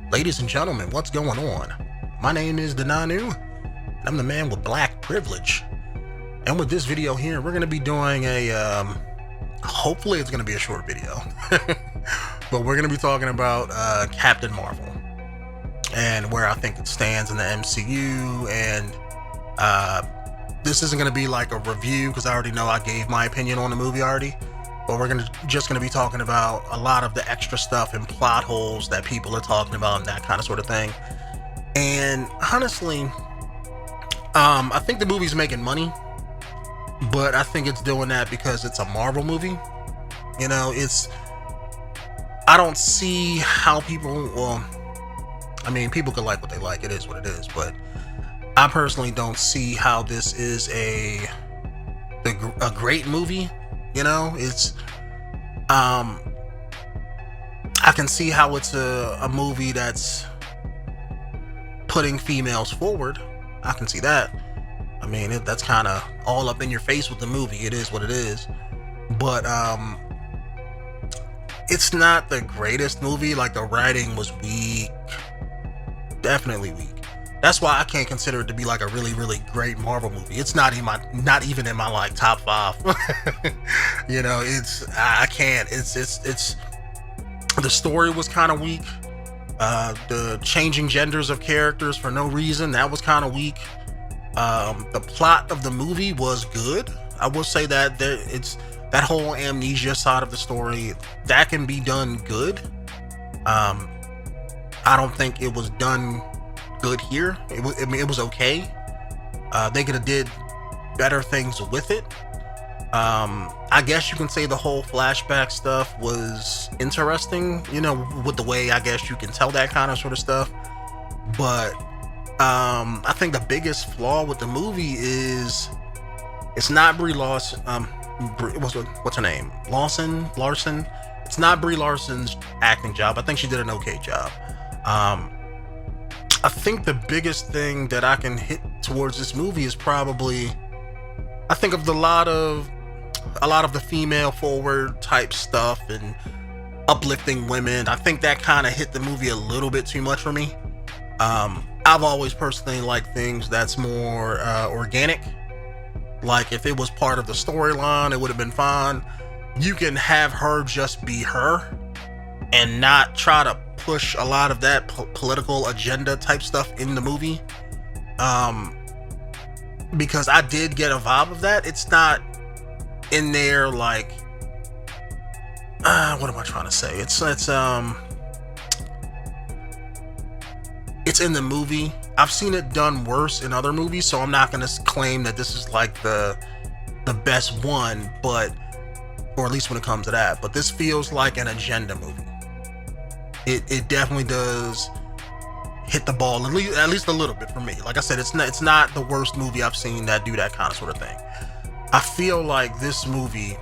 Ladies and gentlemen, what's going on? My name is Denanu, and I'm the man with black privilege. And with this video here, we're going to be doing hopefully it's going to be a short video, but we're going to be talking about Captain Marvel and where I think it stands in the MCU. And this isn't going to be like a review because I already know I gave my opinion on the movie already. But we're just gonna be talking about a lot of the extra stuff and plot holes that people are talking about and that kind of sort of thing. And honestly, I think the movie's making money, but I think it's doing that because it's a Marvel movie. You know, I don't see how people. Well, I mean, people can like what they like. It is what it is. But I personally don't see how this is a great movie. You know, I can see how it's a movie that's putting females forward. I can see that. I mean, that's kind of all up in your face with the movie. It is what it is. But it's not the greatest movie. Like, the writing was weak. Definitely weak. That's why I can't consider it to be like a really, really great Marvel movie. It's not even in my like top 5. You know, I can't. It's the story was kind of weak. The changing genders of characters for no reason, that was kind of weak. The plot of the movie was good. I will say that it's that whole amnesia side of the story that can be done good. I don't think it was done good here. It was okay. They could have did better things with it. I guess you can say the whole flashback stuff was interesting, you know, with the way I guess you can tell that kind of sort of stuff. But I think the biggest flaw with the movie is it's not Brie Larson. What's her name? Larson. It's not Brie Larson's acting job. I think she did an okay job. I think the biggest thing that I can hit towards this movie is probably, I think of a lot of the female forward type stuff and uplifting women. I think that kind of hit the movie a little bit too much for me. I've always personally liked things that's more organic. Like, if it was part of the storyline, it would have been fine. You can have her just be her and not try to push a lot of that political agenda type stuff in the movie, because I did get a vibe of that. It's not in there like what am I trying to say? It's in the movie. I've seen it done worse in other movies, so I'm not going to claim that this is like the best one, but or at least when it comes to that. But this feels like an agenda movie. It definitely does hit the ball at least a little bit for me. Like I said, it's not the worst movie I've seen that do that kind of sort of thing. I feel like this movie,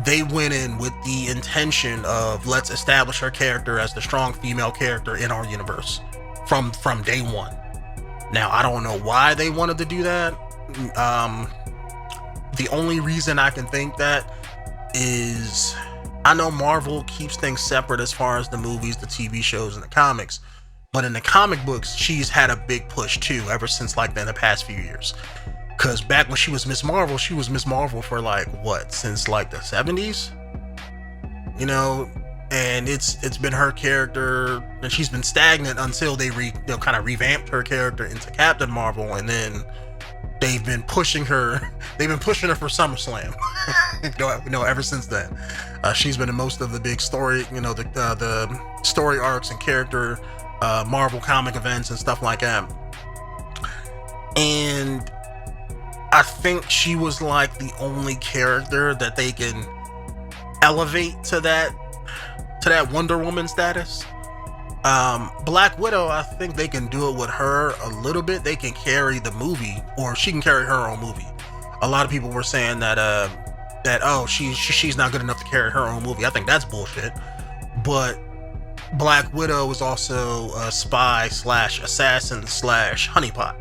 they went in with the intention of, let's establish her character as the strong female character in our universe from day one. Now, I don't know why they wanted to do that. The only reason I can think that is, I know Marvel keeps things separate as far as the movies, the TV shows, and the comics. But in the comic books, she's had a big push too, ever since like in the past few years. Because back when she was Miss Marvel for like what, since like the 70s? You know, and it's been her character, and she's been stagnant until they kind of revamped her character into Captain Marvel, and then they've been pushing her for SummerSlam. Ever since then. She's been in most of the big story, the story arcs and character Marvel comic events and stuff like that. And I think she was like the only character that they can elevate to that Wonder Woman status. Black Widow, I think they can do it with her a little bit. They can carry the movie, or she can carry her own movie. A lot of people were saying that she's not good enough to carry her own movie. I think that's bullshit. But Black Widow is also a spy / assassin / honeypot.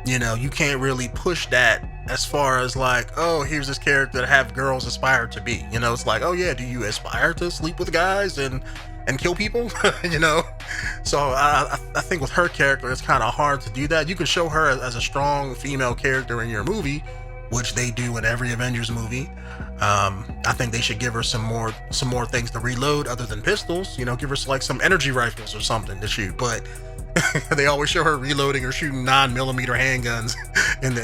You know, you can't really push that as far as like, oh, here's this character that have girls aspire to be. You know, it's like, oh yeah, do you aspire to sleep with guys and and kill people, you know. So I think with her character, it's kind of hard to do that. You can show her as a strong female character in your movie, which they do in every Avengers movie. I think they should give her some more things to reload other than pistols. You know, give her like some energy rifles or something to shoot. But they always show her reloading or shooting 9mm handguns in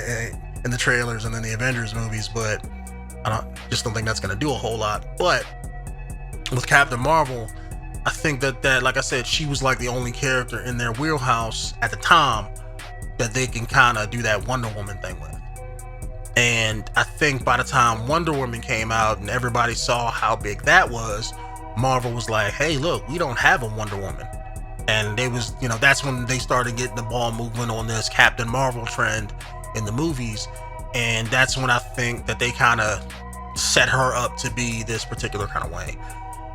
the trailers and in the Avengers movies. But I just don't think that's going to do a whole lot. But with Captain Marvel, I think that like I said, she was like the only character in their wheelhouse at the time that they can kind of do that Wonder Woman thing with. And I think by the time Wonder Woman came out and everybody saw how big that was, Marvel was like, hey, look, we don't have a Wonder Woman. And they was, you know, that's when they started getting the ball moving on this Captain Marvel trend in the movies. And that's when I think that they kind of set her up to be this particular kind of way.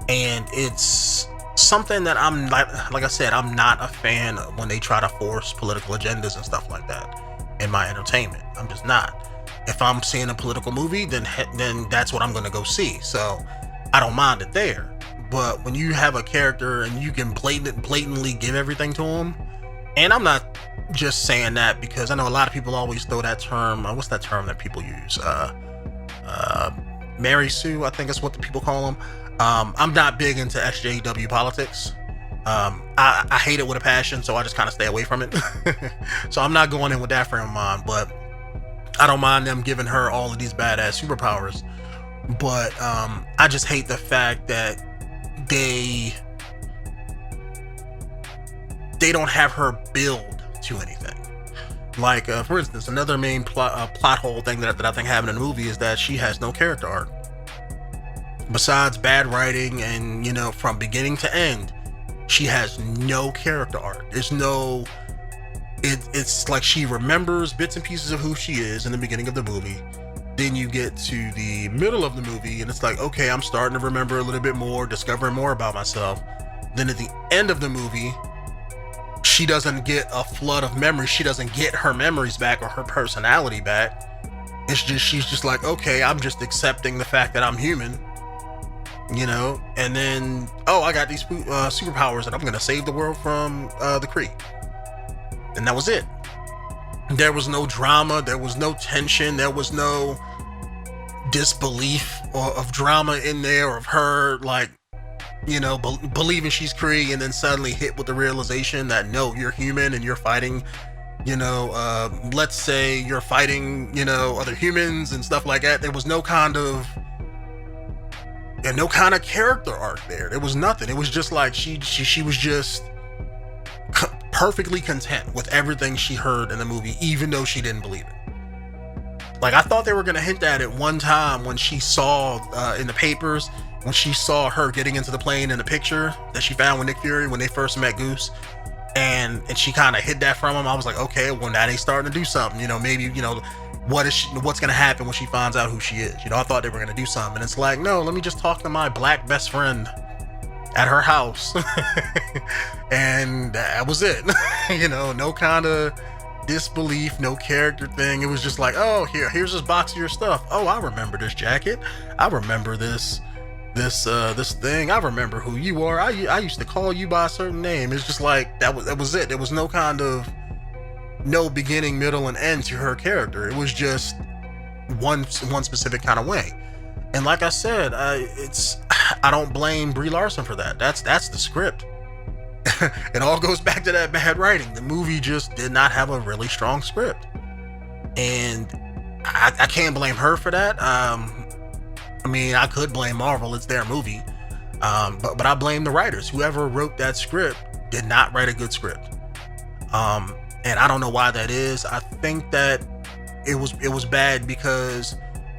And it's something that I'm like I said, I'm not a fan of when they try to force political agendas and stuff like that in my entertainment. I'm just not. If I'm seeing a political movie, then that's what I'm going to go see. So I don't mind it there. But when you have a character and you can blatantly give everything to them, and I'm not just saying that because I know a lot of people always throw that term. What's that term that people use? Mary Sue, I think is what the people call them. I'm not big into SJW politics. I hate it with a passion, so I just kind of stay away from it. So I'm not going in with that frame of mind, but I don't mind them giving her all of these badass superpowers. But I just hate the fact that they don't have her build to anything. Like, for instance, another main plot hole thing that I think happened in the movie is that she has no character arc. Besides bad writing and, you know, from beginning to end, she has no character arc. There's no... It's like she remembers bits and pieces of who she is in the beginning of the movie. Then you get to the middle of the movie and it's like, okay, I'm starting to remember a little bit more, discovering more about myself. Then at the end of the movie, she doesn't get a flood of memories. She doesn't get her memories back or her personality back. It's just, she's just like, okay, I'm just accepting the fact that I'm human, you know? And then, oh, I got these superpowers and I'm going to save the world from the Kree. And that was it. There was no drama. There was no tension. There was no disbelief of drama in there, or of her, like, you know, believing she's Kree and then suddenly hit with the realization that, no, you're human and you're fighting, you know, let's say you're fighting, you know, other humans and stuff like that. There was no kind of character arc there. There was nothing. It was just like she was just perfectly content with everything she heard in the movie, even though she didn't believe it. Like, I thought they were going to hint at it one time when she saw in the papers, when she saw her getting into the plane in the picture that she found with Nick Fury when they first met Goose, and she kind of hid that from him. I was like, okay, well, now they starting to do something, you know, maybe, you know, what's going to happen when she finds out who she is. You know, I thought they were going to do something, and it's like, no, let me just talk to my black best friend at her house. And that was it. You know, no kind of disbelief, no character thing. It was just like, oh, here's this box of your stuff. Oh, I remember this jacket. I remember this thing. I remember who you are. I used to call you by a certain name. It's just like that was it. There was no kind of no beginning, middle, and end to her character. It was just one specific kind of way. And like I said, I don't blame Brie Larson for that. That's the script. It all goes back to that bad writing. The movie just did not have a really strong script, and I can't blame her for that. I mean, I could blame Marvel. It's their movie, but I blame the writers. Whoever wrote that script did not write a good script, and I don't know why that is. I think that it was bad because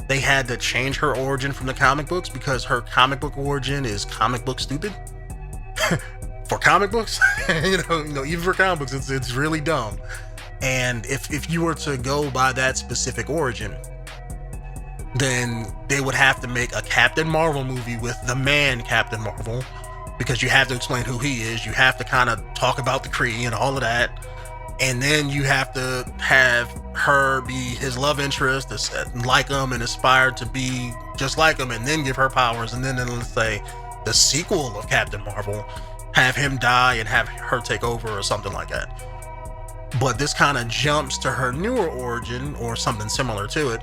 they had to change her origin from the comic books, because her comic book origin is comic book stupid. For comic books, you know, even for comic books, it's really dumb. And if you were to go by that specific origin, then they would have to make a Captain Marvel movie with the man Captain Marvel, because you have to explain who he is. You have to kind of talk about the Kree and all of that. And then you have to have her be his love interest, like him and aspire to be just like him, and then give her powers. And then let's say the sequel of Captain Marvel, have him die and have her take over or something like that. But this kind of jumps to her newer origin or something similar to it,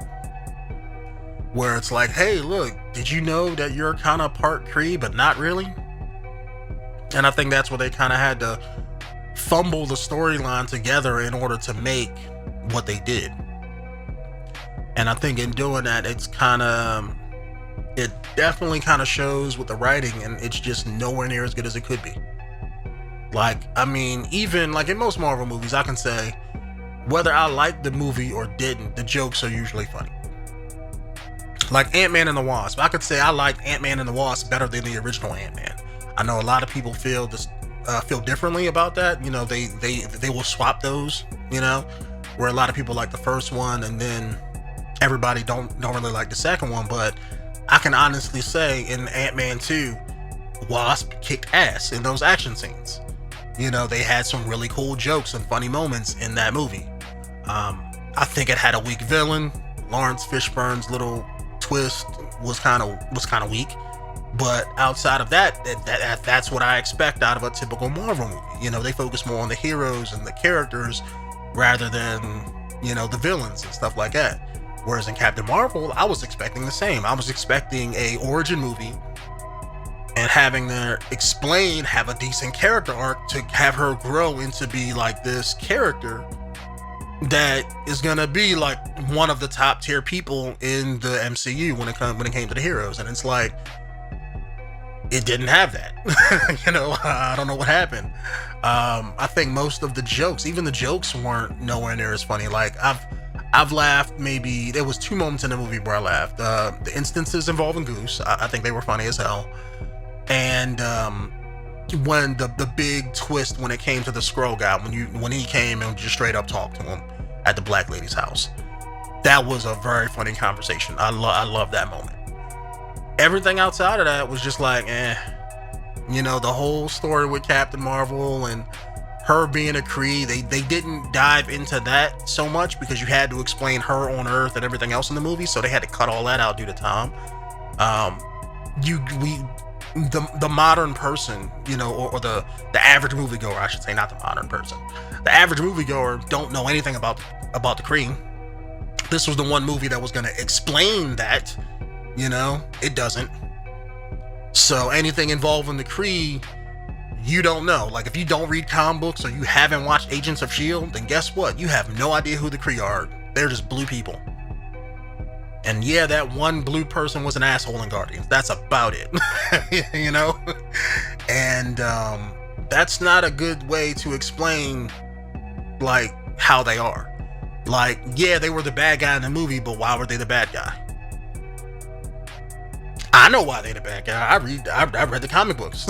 where it's like, hey, look, did you know that you're kind of part Kree, but not really? And I think that's where they kind of had to fumble the storyline together in order to make what they did. And I think in doing that, it definitely kind of shows with the writing, and it's just nowhere near as good as it could be. Like, I mean, even like in most Marvel movies, I can say whether I liked the movie or didn't, the jokes are usually funny. Like Ant-Man and the Wasp, I could say I liked Ant-Man and the Wasp better than the original Ant-Man. I know a lot of people feel differently about that. You know, they will swap those. You know, where a lot of people like the first one, and then everybody don't really like the second one. But I can honestly say in Ant-Man 2, Wasp kicked ass in those action scenes. You know, they had some really cool jokes and funny moments in that movie. I think it had a weak villain. Lawrence Fishburne's little twist was kind of weak. But outside of that's what I expect out of a typical Marvel movie. You know, they focus more on the heroes and the characters rather than, you know, the villains and stuff like that. Whereas in Captain Marvel, I was expecting the same. I was expecting a origin movie and having her have a decent character arc to have her grow into be like this character that is gonna be like one of the top tier people in the MCU when it came to the heroes. And it's like, it didn't have that. You know, I don't know what happened. I think most of the jokes, even the jokes, weren't nowhere near as funny. Like I've laughed, maybe there was 2 moments in the movie where I laughed. The instances involving Goose, I think they were funny as hell. And when the big twist when it came to the Skrull guy, when he came and just straight up talked to him at the Black Lady's house, that was a very funny conversation. I love that moment. Everything outside of that was just like, you know, the whole story with Captain Marvel and her being a Kree, they didn't dive into that so much because you had to explain her on Earth and everything else in the movie, so they had to cut all that out due to time. The modern person, you know, or the average moviegoer, I should say, not the modern person. The average moviegoer don't know anything about the Kree. This was the one movie that was going to explain that, you know. It doesn't. So anything involving the Kree, you don't know. Like, if you don't read comic books or you haven't watched Agents of S.H.I.E.L.D., then guess what? You have no idea who the Kree are. They're just blue people. And yeah, that one blue person was an asshole in Guardians. That's about it. You know? And that's not a good way to explain, like, how they are. Like, yeah, they were the bad guy in the movie, but why were they the bad guy? I know why they're the bad guy. I read the comic books.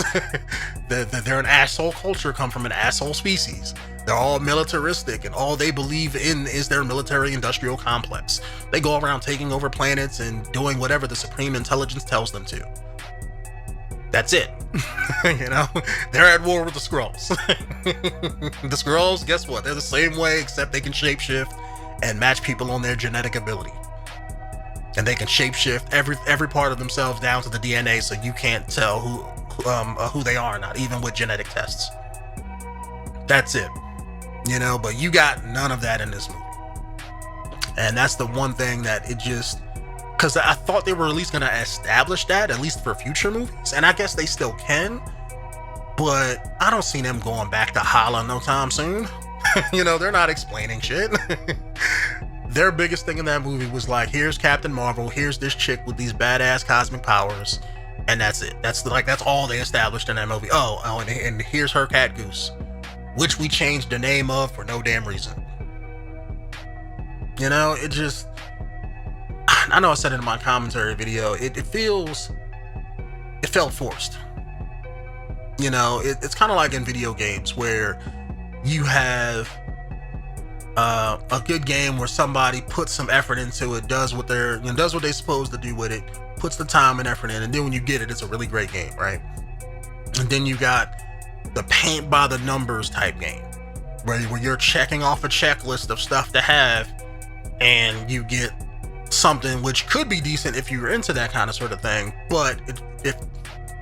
They're an asshole culture, come from an asshole species. They're all militaristic, and all they believe in is their military-industrial complex. They go around taking over planets and doing whatever the Supreme Intelligence tells them to. That's it. You know? They're at war with the Skrulls. The Skrulls, guess what? They're the same way, except they can shapeshift and match people on their genetic ability. And they can shapeshift every part of themselves down to the DNA, so you can't tell who they are, not even with genetic tests. That's it. You know, but you got none of that in this movie. And that's the one thing that it just... Because I thought they were at least going to establish that, at least for future movies. And I guess they still can. But I don't see them going back to Hala no time soon. You know, they're not explaining shit. Their biggest thing in that movie was like, here's Captain Marvel, here's this chick with these badass cosmic powers, and that's it. That's all they established in that movie. And here's her cat Goose, which we changed the name of for no damn reason. You know, it just... I know I said it in my commentary video. It felt forced. You know, it's kind of like in video games where you have a good game where somebody puts some effort into it, does what they're supposed to do with it, puts the time and effort in, and then when you get it, it's a really great game, right? And then you got the paint by the numbers type game where you're checking off a checklist of stuff to have, and you get something which could be decent if you're into that kind of sort of thing, but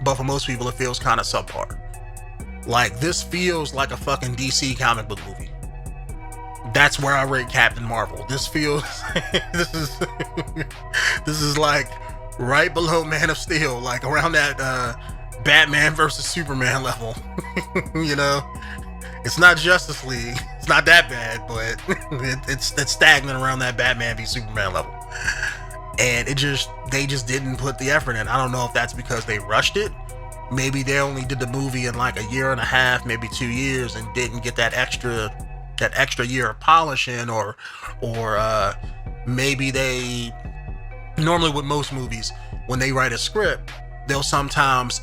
but for most people it feels kind of subpar. Like, this feels like a fucking DC comic book movie. That's where I rate Captain Marvel. This feels this is this is like right below Man of Steel, like around that Batman versus Superman level. You know, it's not Justice League, it's not that bad, but it's stagnant around that Batman v Superman level. And they just didn't put the effort in. I don't know if that's because they rushed it. Maybe they only did the movie in like a year and a half, maybe 2 years, and didn't get that extra year of polishing, or maybe they, normally with most movies, when they write a script, they'll sometimes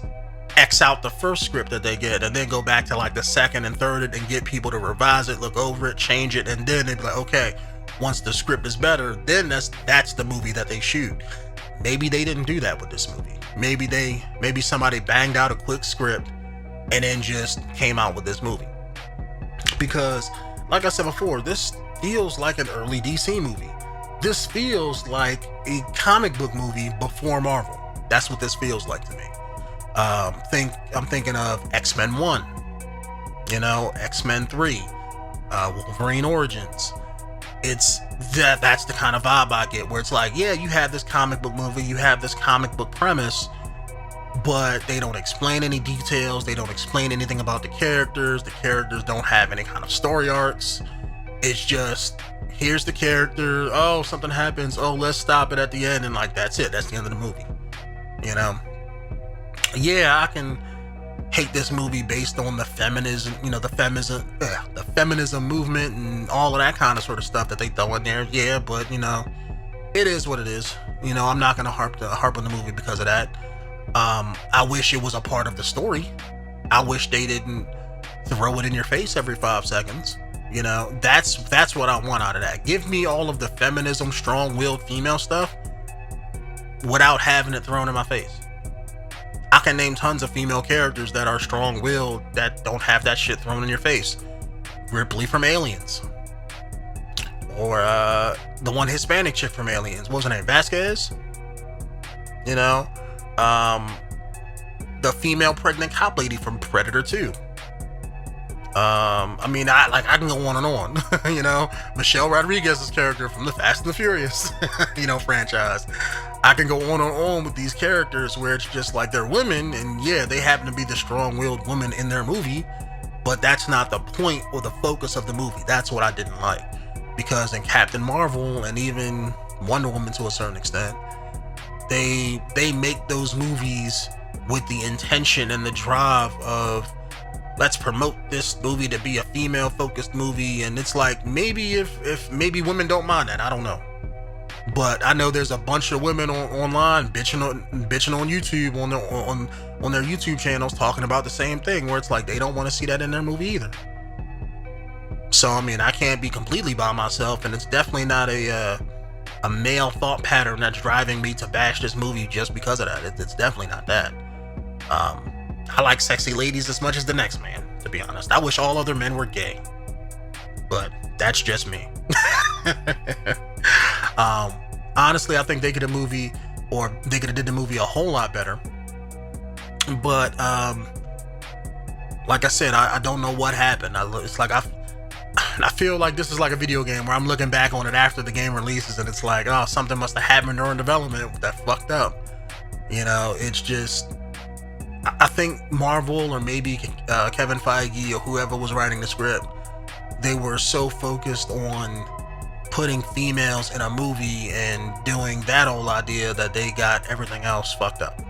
X out the first script that they get and then go back to like the second and third and get people to revise it, look over it, change it, and then they'd be like, okay, once the script is better, then that's the movie that they shoot. Maybe they didn't do that with this movie. Maybe somebody banged out a quick script and then just came out with this movie. Because, like I said before, this feels like an early DC movie. This feels like a comic book movie before Marvel. That's what this feels like to me. I'm thinking of X-Men 1, you know, X-Men 3, Wolverine Origins. That's the kind of vibe I get, where it's like, yeah, you have this comic book movie, you have this comic book premise, but they don't explain any details, they don't explain anything about the characters don't have any kind of story arcs. It's just, here's the character, oh, something happens, oh, let's stop it at the end, and like, that's it, that's the end of the movie, you know? Yeah, I can hate this movie based on the feminism, you know, the feminism movement and all of that kind of sort of stuff that they throw in there. Yeah, but you know, it is what it is. You know, I'm not gonna harp on the movie because of that. I wish it was a part of the story. I wish they didn't throw it in your face every 5 seconds. You know, that's what I want out of that. Give me all of the feminism, strong-willed female stuff without having it thrown in my face. I can name tons of female characters that are strong-willed that don't have that shit thrown in your face. Ripley from Aliens. Or the one Hispanic chick from Aliens. What was her name? Vasquez? You know? The female pregnant cop lady from Predator 2. I mean, I can go on and on. You know? Michelle Rodriguez's character from the Fast and the Furious, you know, franchise. I can go on and on with these characters where it's just like they're women, and yeah, they happen to be the strong-willed woman in their movie, but that's not the point or the focus of the movie. That's what I didn't like. Because in Captain Marvel, and even Wonder Woman to a certain extent, they make those movies with the intention and the drive of, let's promote this movie to be a female-focused movie, and it's like, maybe if maybe women don't mind that, I don't know. But I know there's a bunch of women online bitching on YouTube on their YouTube channels talking about the same thing, where it's like they don't want to see that in their movie either. So I mean, I can't be completely by myself, and it's definitely not a male thought pattern that's driving me to bash this movie just because of that. It's definitely not that. I like sexy ladies as much as the next man, to be honest. I wish all other men were gay, but that's just me. Honestly, I think they could have did the movie a whole lot better. But like I said, I don't know what happened. It's like I feel like this is like a video game where I'm looking back on it after the game releases, and it's like, oh, something must have happened during development that fucked up. You know, it's just, I think Marvel, or maybe Kevin Feige or whoever was writing the script, they were so focused on putting females in a movie and doing that whole idea that they got everything else fucked up.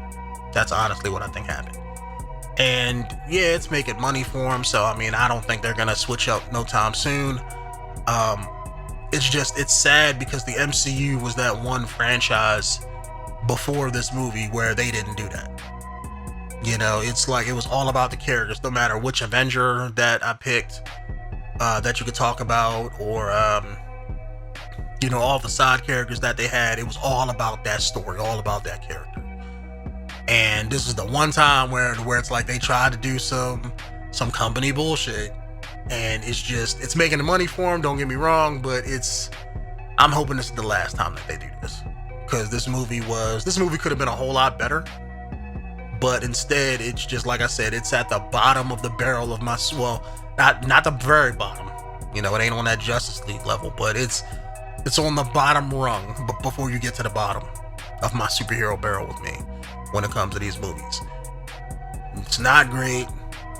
That's honestly what I think happened. And yeah, it's making money for them, so I mean, I don't think they're gonna switch up no time soon. It's sad because the MCU was that one franchise before this movie where they didn't do that. You know, it's like it was all about the characters, no matter which Avenger that I picked that you could talk about, or you know, all the side characters that they had. It was all about that story, all about that character. And this is the one time where it's like they tried to do some company bullshit, and it's making the money for them, don't get me wrong, but I'm hoping this is the last time that they do this, because this movie could have been a whole lot better, but instead it's just, like I said, it's at the bottom of the barrel of my, well, not the very bottom, you know, it ain't on that Justice League level, but it's on the bottom rung, but before you get to the bottom of my superhero barrel with me when it comes to these movies. It's not great.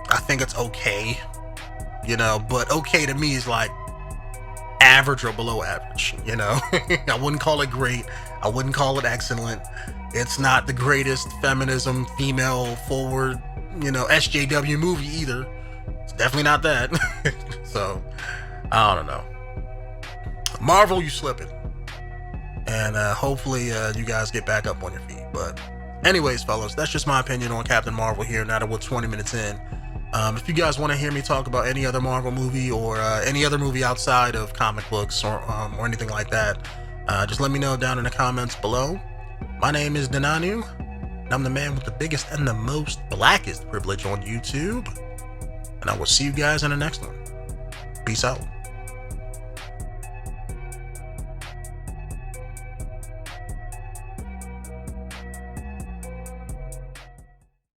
I think it's okay, you know, but okay to me is like average or below average, you know. I wouldn't call it great. I wouldn't call it excellent. It's not the greatest feminism, female forward, you know, SJW movie either. It's definitely not that. So, I don't know. Marvel, you slipping. And hopefully you guys get back up on your feet. But anyways, fellas, that's just my opinion on Captain Marvel here now that we're 20 minutes in. If you guys want to hear me talk about any other Marvel movie or any other movie outside of comic books or anything like that, just let me know down in the comments below. My name is Dananu, and I'm the man with the biggest and the most blackest privilege on YouTube. And I will see you guys in the next one. Peace out.